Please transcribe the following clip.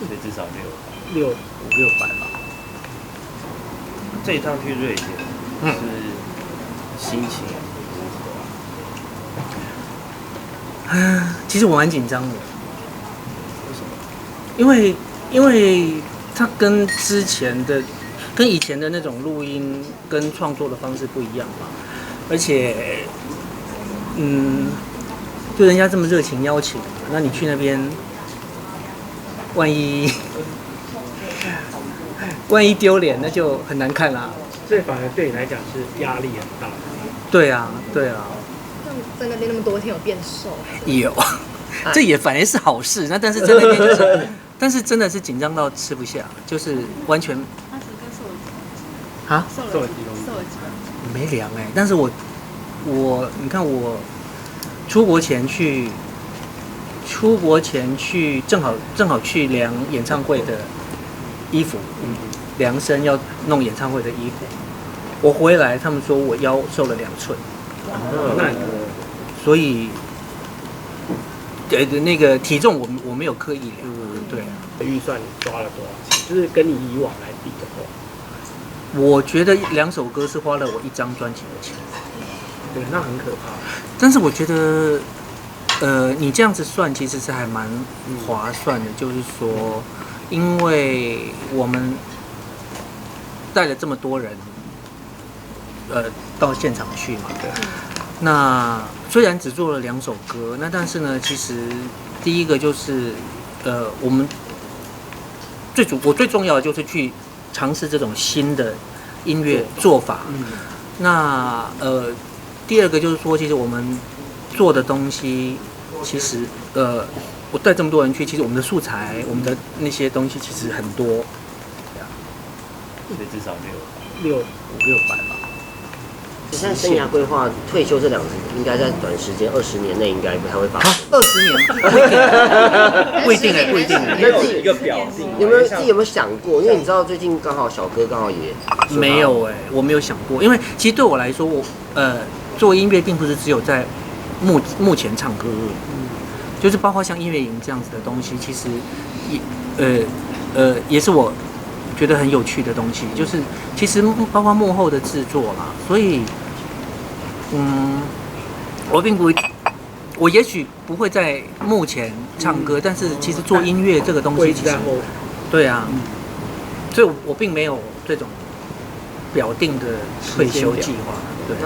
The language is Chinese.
所以至少500-600吧。这一趟去瑞典是心情如何啊？其实我蛮紧张的，为什么？因为它跟以前的那种录音跟创作的方式不一样嘛，而且，就人家这么热情邀请，那你去那边，万一丢脸，那就很难看啦。所以反而对你来讲是压力很大。对啊。在那边那么多天有变瘦？有，这也反而是好事。但是在那边就是，但是真的是紧张到吃不下，就是完全。啊？瘦了几公斤？没量哎，但是你看我出国前去正好去量演唱会的衣服，量身要弄演唱会的衣服。我回来，他们说我腰瘦了2寸，所以那个体重我没有刻意量，对。预算你抓了多少钱？就是跟你以往来比的话，我觉得2首歌是花了我1张专辑的钱。对，那很可怕。但是我觉得，你这样子算其实是还蛮划算的，就是说，因为我们带了这么多人，到现场去嘛，那虽然只做了2首歌，那但是呢，其实第一个就是，我们我最重要的就是去尝试这种新的音乐做法。那第二个就是说，其实我们做的东西，其实我带这么多人去，其实我们的素材，我们的那些东西其实很多，所以至少500-600吧。现在生涯规划退休这2个字，应该在短时间20年内应该不太会发生。 20年不一定哎，不一定。那自己一个表定，自己有没有想过？因为你知道最近刚好小哥刚好也没有哎，我没有想过，因为其实对我来说，做音乐并不是只有在目前唱歌，就是包括像音乐营这样子的东西，其实也是我觉得很有趣的东西，就是其实包括幕后的制作啦，所以我也许不会在目前唱歌，但是其实做音乐这个东西其实对啊，所以我并没有这种表定的退休计划，对。